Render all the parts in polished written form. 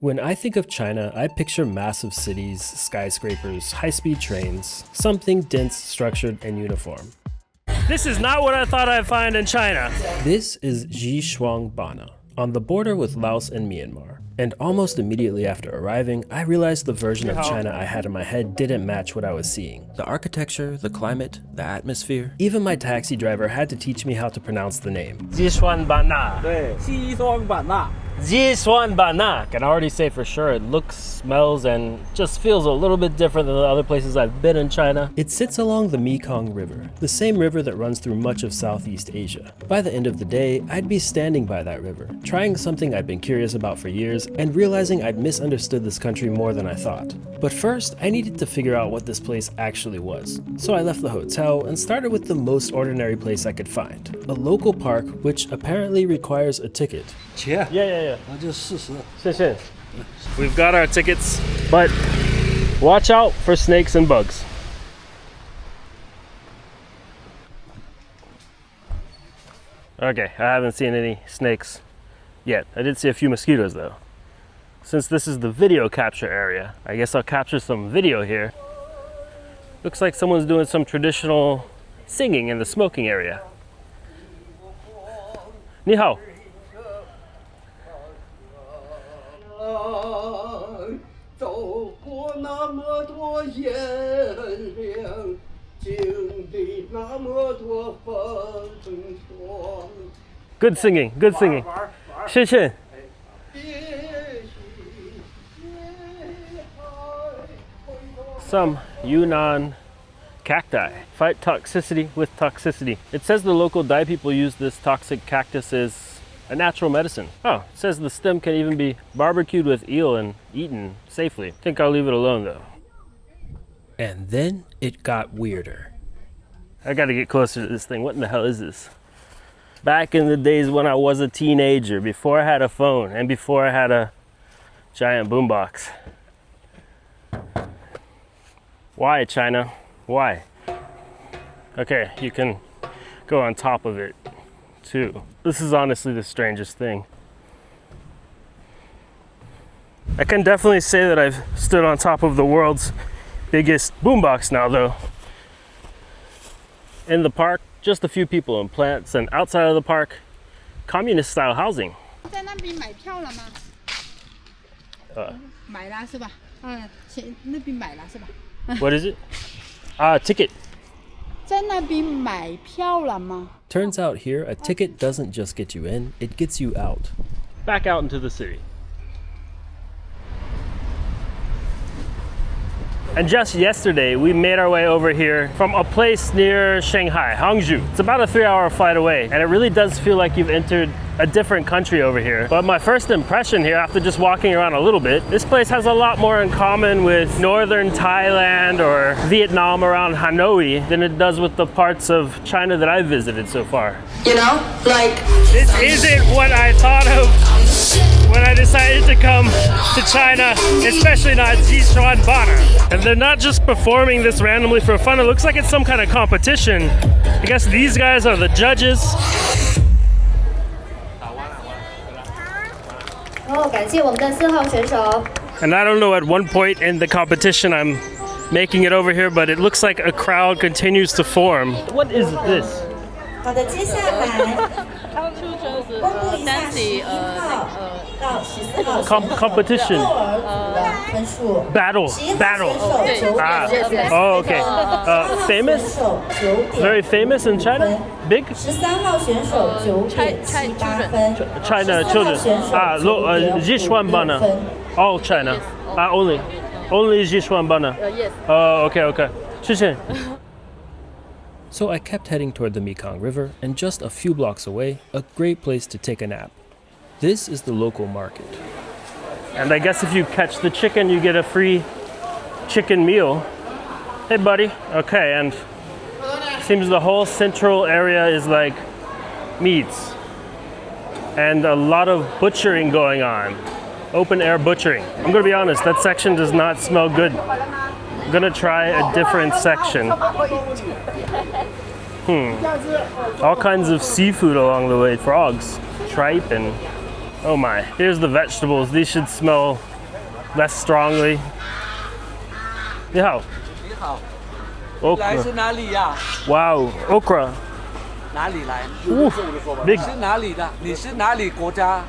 When I think of China, I picture massive cities, skyscrapers, high-speed trains, something dense, structured, and uniform. This is not what I thought I'd find in China. This is Xishuangbanna, on the border with Laos and Myanmar. And almost immediately after arriving, I realized the version of China I had in my head didn't match what I was seeing. The architecture, the climate, the atmosphere. Even my taxi driver had to teach me how to pronounce the name. Xishuangbanna. Xishuangbanna. Xishuangbanna. Can already say for sure it looks, smells, and just feels a little bit different than the other places I've been in China. It sits along the Mekong River, the same river that runs through much of Southeast Asia. By the end of the day, I'd be standing by that river, trying something I'd been curious about for years, and realizing I'd misunderstood this country more than I thought. But first, I needed to figure out what this place actually was. So I left the hotel and started with the most ordinary place I could find. A local park, which apparently requires a ticket. Yeah. We've got our tickets, but watch out for snakes and bugs. Okay, I haven't seen any snakes yet. I did see a few mosquitoes though. Since this is the video capture area, I guess I'll capture some video here. Looks like someone's doing some traditional singing in the smoking area. Ni hao. Good singing, good singing. 谢谢. Some Yunnan cacti fight toxicity with toxicity. It says the local Dai people use this toxic cactus as a natural medicine. Oh, it says the stem can even be barbecued with eel and eaten safely. I think I'll leave it alone though. And then it got weirder. I gotta get closer to this thing. What in the hell is this? Back in the days when I was a teenager, before I had a phone and before I had a giant boombox. Why, China? Why? Okay, you can go on top of it too. This is honestly the strangest thing. I can definitely say that I've stood on top of the world's biggest boombox now though. In the park, just a few people and plants, and outside of the park, communist style housing. What is it? Ticket. Turns out here, a ticket doesn't just get you in, it gets you out. Back out into the city. And just yesterday, we made our way over here from a place near Shanghai, Hangzhou. It's about a 3-hour flight away, and it really does feel like you've entered a different country over here. But my first impression here, after just walking around a little bit, this place has a lot more in common with northern Thailand or Vietnam around Hanoi than it does with the parts of China that I've visited so far. You know, like... This isn't what I thought of when I decided to come to China, especially not Xishuangbanna. And they're not just performing this randomly for fun, it looks like it's some kind of competition. I guess these guys are the judges. And I don't know at one point in the competition I'm making it over here, but it looks like a crowd continues to form. What is this? Competition. Battle. Oh, okay. Famous? Very famous in China? Big? China children. Xishuangbanna. All China. Only Xishuangbanna. Yes. Oh, okay. 谢谢. So I kept heading toward the Mekong River, and just a few blocks away, a great place to take a nap. This is the local market. And I guess if you catch the chicken, you get a free chicken meal. Hey, buddy. Okay, and seems the whole central area is like meats. And a lot of butchering going on. Open air butchering. I'm gonna be honest, that section does not smell good. I'm gonna try a different section. All kinds of seafood along the way. Frogs, tripe, and oh my. Here's the vegetables. These should smell less strongly. 你好。你好，来 Okra. 自哪里呀？ Wow, okra. 哪里来？ Ooh, big. 是哪里的？你是哪里国家？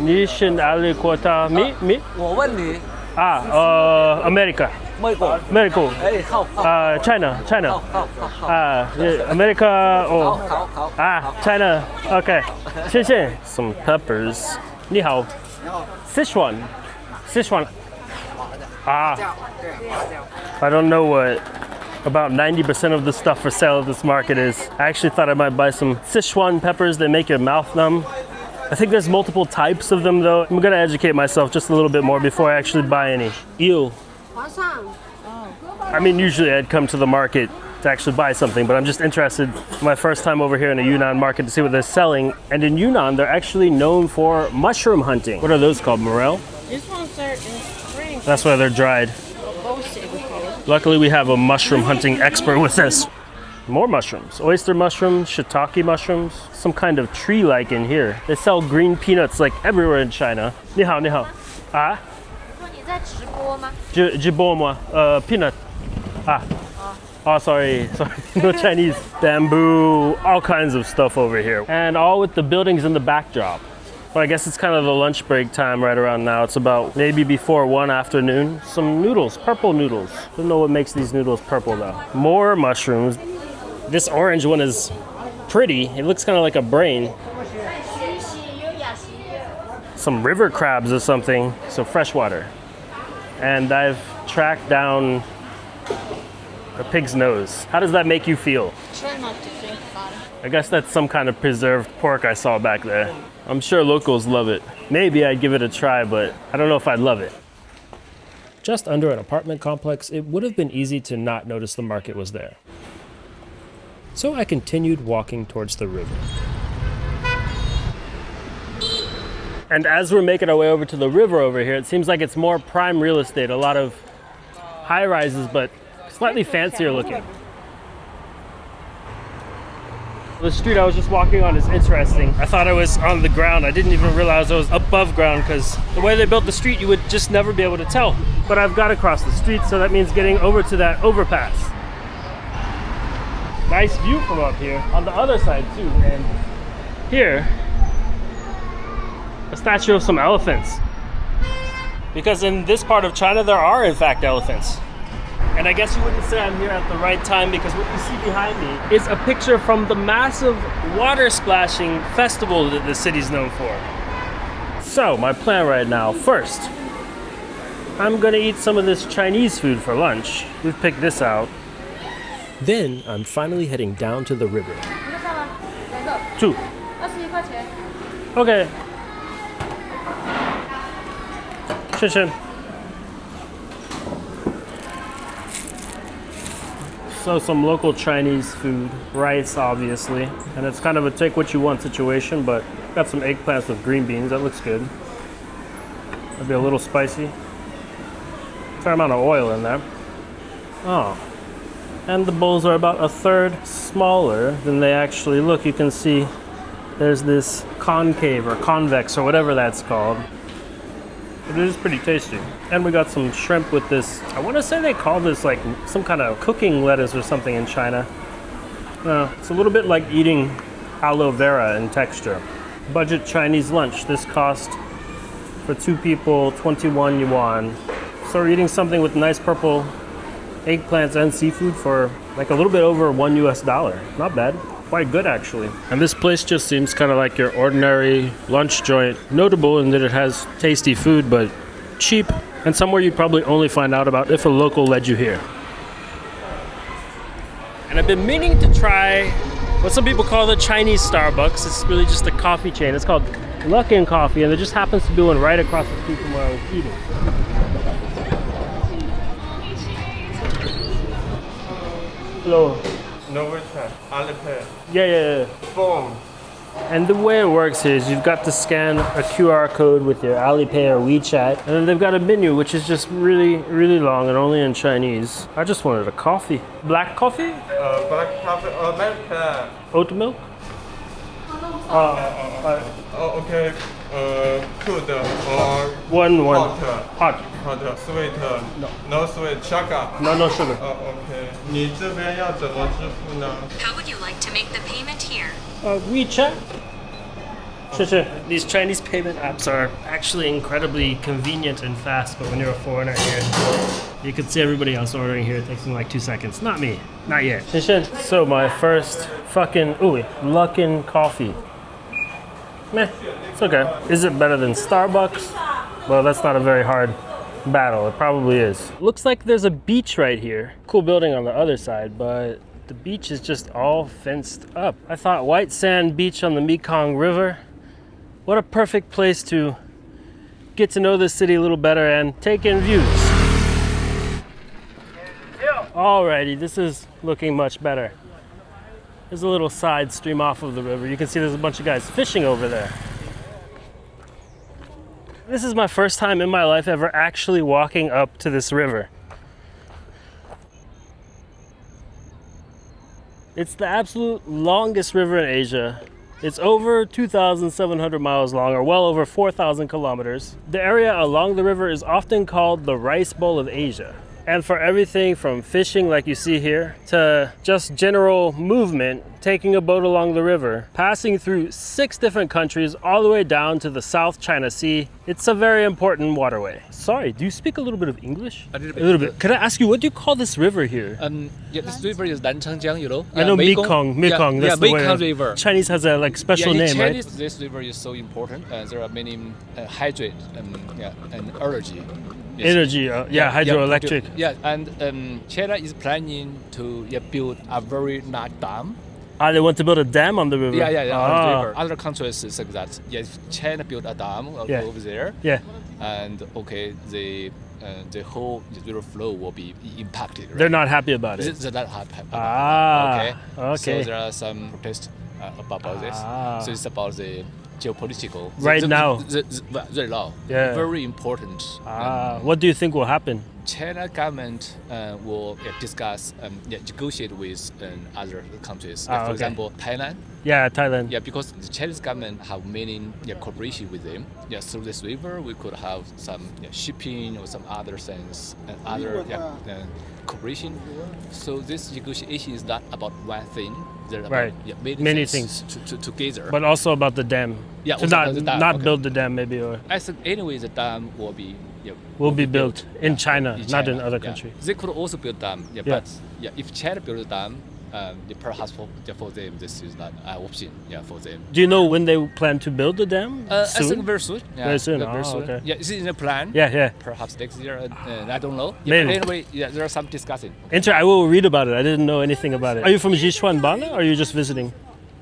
Nishin Ali Kota. Me? 我问你， America. 美国。 America. 哎，好，好， China. 好， America. 好， China. Okay. 谢谢. Some peppers. 你好. Sichuan. I don't know what about 90% of the stuff for sale at this market is. I actually thought I might buy some Sichuan peppers that make your mouth numb. I think there's multiple types of them though. I'm gonna educate myself just a little bit more before I actually buy any. Eel. I mean, usually I'd come to the market to actually buy something, but I'm just interested, my first time over here in a Yunnan market, to see what they're selling. And in Yunnan, they're actually known for mushroom hunting. What are those called, morel? These ones are in spring. That's why they're dried. Luckily, we have a mushroom hunting expert with us. More mushrooms. Oyster mushrooms, shiitake mushrooms, some kind of tree lichen here. They sell green peanuts like everywhere in China. 你好，你好。啊？你在直播吗？直播吗？peanut. Oh, sorry, no Chinese. Bamboo, all kinds of stuff over here. And all with the buildings in the backdrop. Well, I guess it's kind of the lunch break time right around now. It's about maybe before 1 afternoon. Some noodles, purple noodles. Don't know what makes these noodles purple though. More mushrooms. This orange one is pretty. It looks kind of like a brain. Some river crabs or something. So freshwater. And I've tracked down a pig's nose. How does that make you feel? Try not to think about it. I guess that's some kind of preserved pork I saw back there. I'm sure locals love it. Maybe I'd give it a try, but I don't know if I'd love it. Just under an apartment complex, it would have been easy to not notice the market was there. So I continued walking towards the river. And as we're making our way over to the river over here, it seems like it's more prime real estate. A lot of high rises, but slightly fancier looking. The street I was just walking on is interesting. I thought I was on the ground. I didn't even realize I was above ground because the way they built the street, you would just never be able to tell. But I've got to cross the street, so that means getting over to that overpass. Nice view from up here. On the other side too, and here, a statue of some elephants. Because in this part of China, there are in fact elephants. And I guess you wouldn't say I'm here at the right time because what you see behind me is a picture from the massive water splashing festival that the city's known for. So my plan right now, first, I'm gonna eat some of this Chinese food for lunch. We've picked this out. Then I'm finally heading down to the river. 2. 21块钱。 Okay. 谢谢. So some local Chinese food, rice obviously, and it's kind of a take what you want situation, but got some eggplants with green beans, that looks good. Maybe a little spicy. Fair amount of oil in there. Oh. And the bowls are about a third smaller than they actually look. You can see there's this concave or convex or whatever that's called. It is pretty tasty. And we got some shrimp with this, I want to say they call this like some kind of cooking lettuce or something in China. It's a little bit like eating aloe vera in texture. Budget Chinese lunch. This cost for 2 people 21 yuan. So we're eating something with nice purple eggplants and seafood for like a little bit over $1 US. Not bad. Quite good actually. And this place just seems kind of like your ordinary lunch joint. Notable in that it has tasty food, but cheap, and somewhere you'd probably only find out about if a local led you here. And I've been meaning to try what some people call the Chinese Starbucks. It's really just a coffee chain. It's called Luckin Coffee, and there just happens to be one right across the street from where I was eating. Hello. No WeChat, Alipay, Yeah. phone. And the way it works is you've got to scan a QR code with your Alipay or WeChat, and then they've got a menu which is just really, really long and only in Chinese. I just wanted a coffee. Black coffee? Black coffee or milk. Oat milk? Oh, okay. Cold or One. hot? Hot. Hot. Sweet? No sweet. Sugar? No sugar. OK。你这边要怎么支付呢？ How would you like to make the payment here? WeChat. Sure. These Chinese payment apps are actually incredibly convenient and fast, but when you're a foreigner here, you can see everybody else ordering here. It takes them like 2 seconds. Not me. Not yet. So my first fucking Luckin Coffee. Meh, it's okay. Is it better than Starbucks? Well, that's not a very hard battle. It probably is. Looks like there's a beach right here. Cool building on the other side, but the beach is just all fenced up. I thought white sand beach on the Mekong River. What a perfect place to get to know this city a little better and take in views. Alrighty, this is looking much better. There's a little side stream off of the river. You can see there's a bunch of guys fishing over there. This is my first time in my life ever actually walking up to this river. It's the absolute longest river in Asia. It's over 2,700 miles long, or well over 4,000 kilometers. The area along the river is often called the Rice Bowl of Asia. And for everything from fishing like you see here to just general movement, taking a boat along the river, passing through 6 different countries all the way down to the South China Sea, it's a very important waterway. Sorry, do you speak a little bit of English? A little bit. A little bit. Could I ask you, what do you call this river here? Yeah, this river is Lancang, you know. I know Mekong. Yeah, That's the Mekong way River. Chinese has a special in name, Chinese, right? this river is so important. There are many hydrate and energy. Yes. Energy, hydroelectric. And China is planning to build a very large dam. They want to build a dam on the river? On the Ah. river. Other countries is like that. Yeah, if China built a dam over there, and the whole river flow will be impacted. Right? They're not happy about it. They're not happy about Ah, it. okay. So there are some protests about this. So it's about the geopolitical. Right now. Right now. Yeah. Very important. What do you think will happen? China government will discuss, negotiate with other countries. For example, Thailand. Yeah, Thailand. Yeah, because the Chinese government have many cooperation with them. Yeah, through this river we could have some shipping or some other things and other cooperation. So this negotiation is not about one thing. They're about many things together. But also about the dam. Yeah, to not build the dam maybe, or I think anyway the dam will be built in China, not in other countries. They could also build dam. But if China build a dam, perhaps for them this is not an option. For them. Do you know when they plan to build the dam? I soon? think very soon. Very soon. Very soon. Okay. Yeah, it's in the plan. Yeah. Perhaps next year. I don't know. Maybe. But anyway, there are some discussing. I will read about it. I didn't know anything about it. Are you from Xishuangbanna, or are you just visiting?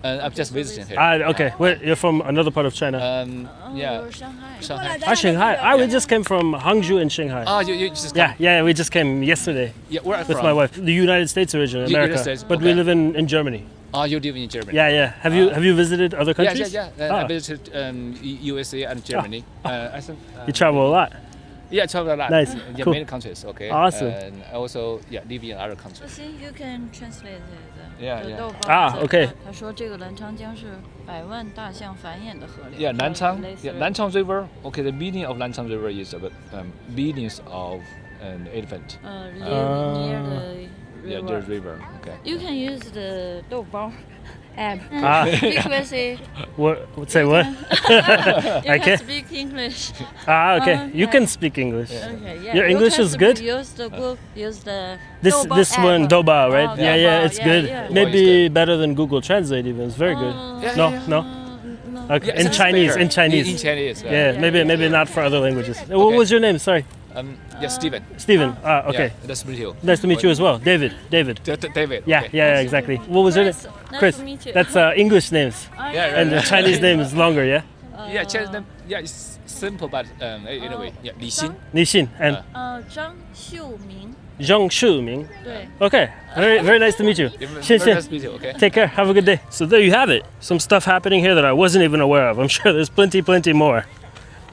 I'm just visiting here. Okay. Wait, you're from another part of China? Shanghai. Shanghai. We just came from Hangzhou and Shanghai. You just come. Yeah, we just came yesterday. Yeah, where are you with from? my wife. The United States originally, America. United States, but we live in Germany. You live in Germany. Yeah. Have you visited other countries? Yeah. I visited USA and Germany. I think. You travel a lot. Yeah, I travel a lot. Nice. Yeah, Cool. many countries. Okay. Awesome. And also, live in other countries. See, you can translate it. Okay. 他说这个澜沧江是百万大象繁衍的河流。 Yeah, Lancang River. Okay, the meaning of Lancang River is about millions of elephant. Live near the river. Yeah, the river. Okay. You can use the 豆包 app. Frequency. Say what? You I can can't. speak English. Okay. You can speak English. Okay, yeah. Your English is good? Use the Google. Use the This app. one, Doba, right? Oh, Yeah, it's good. Yeah. Maybe better than Google Translate even. It's very good. No. No. Okay. Yeah, In it's Chinese. better. In Chinese. In Chinese. Yeah, maybe not for other languages. What was your name? Sorry. Steven. Steven. Okay. Yeah, nice to meet you. Nice to meet you as well. David. David. Yeah, Okay. yeah, exactly. What was your name? Nice to meet you. That's English names. Yeah, And the Chinese name is longer, yeah? Yeah, Chinese name. Yeah, it's simple, but anyway, Li Xin. Nixin and 张秀明 Zhang Shuming. 对 Okay, very nice to meet you. Very Xin nice Xin. to meet you. Okay. Take care. Have a good day. So there you have it. Some stuff happening here that I wasn't even aware of. I'm sure there's plenty more.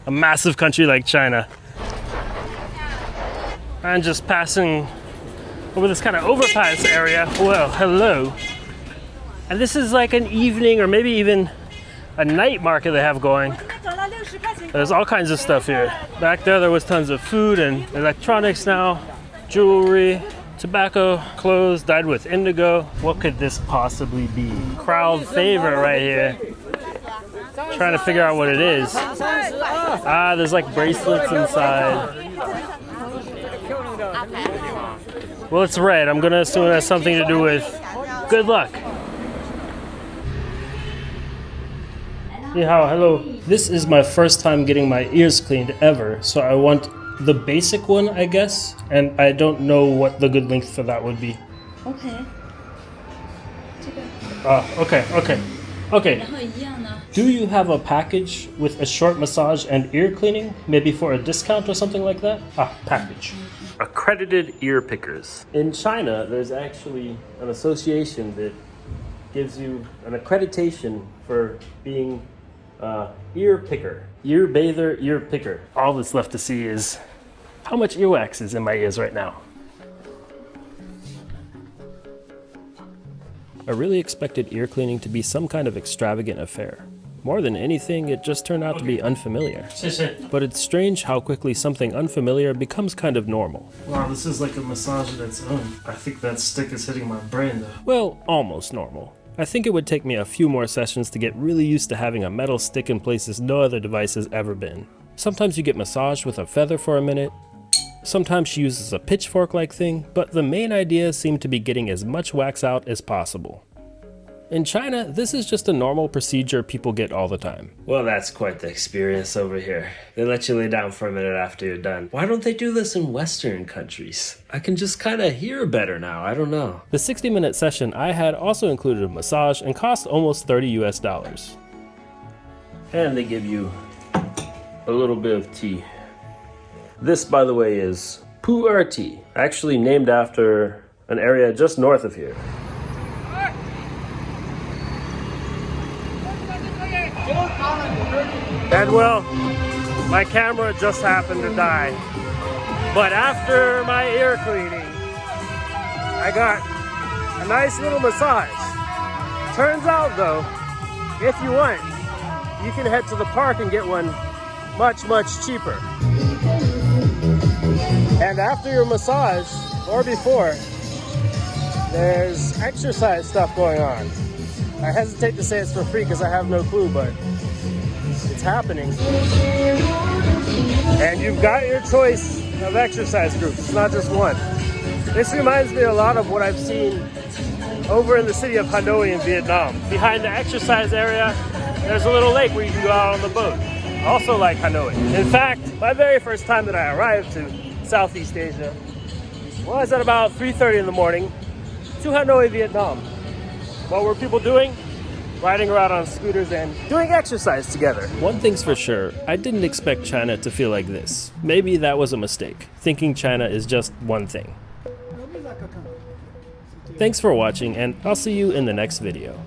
A massive country like China. And just passing over this kind of overpass area. Well, hello. And this is like an evening or maybe even a night market they have going. There's all kinds of stuff here. Back there was tons of food and electronics now, jewelry, tobacco, clothes dyed with indigo. What could this possibly be? Crowd favorite right here. Trying to figure out what it is. Ah, there's like bracelets inside. Well, it's red. I'm gonna assume it has something to do with good luck. Yeah, hello. This is my first time getting my ears cleaned ever, so I want the basic one, I guess, and I don't know what the good length for that would be. Okay. Okay. Do you have a package with a short massage and ear cleaning? Maybe for a discount or something like that? Ah, package. Accredited ear pickers. In China, there's actually an association that gives you an accreditation for being ear picker. Ear bather, ear picker. All that's left to see is how much earwax is in my ears right now. I really expected ear cleaning to be some kind of extravagant affair. More than anything, it just turned out to be unfamiliar. But it's strange how quickly something unfamiliar becomes kind of normal. Wow, this is like a massage of its own. I think that stick is hitting my brain though. Well, almost normal. I think it would take me a few more sessions to get really used to having a metal stick in places no other device has ever been. Sometimes you get massaged with a feather for a minute. Sometimes she uses a pitchfork-like thing, but the main idea seemed to be getting as much wax out as possible. In China, this is just a normal procedure people get all the time. Well, that's quite the experience over here. They let you lay down for a minute after you're done. Why don't they do this in Western countries? I can just kind of hear better now, I don't know. The 60-minute session I had also included a massage and cost almost $30 US. And they give you a little bit of tea. This, by the way, is pu'er tea, actually named after an area just north of here. And well, my camera just happened to die. But after my ear cleaning, I got a nice little massage. Turns out though, if you want, you can head to the park and get one much, much cheaper. And after your massage, or before, there's exercise stuff going on. I hesitate to say it's for free because I have no clue, but it's happening. And you've got your choice of exercise groups. It's not just one. This reminds me a lot of what I've seen over in the city of Hanoi in Vietnam. Behind the exercise area, there's a little lake where you can go out on the boat. Also like Hanoi. In fact, my very first time that I arrived to Southeast Asia was at about 3:30 in the morning to Hanoi, Vietnam. What were people doing? Riding around on scooters and doing exercise together. One thing's for sure, I didn't expect China to feel like this. Maybe that was a mistake, thinking China is just one thing. Thanks for watching, and I'll see you in the next video.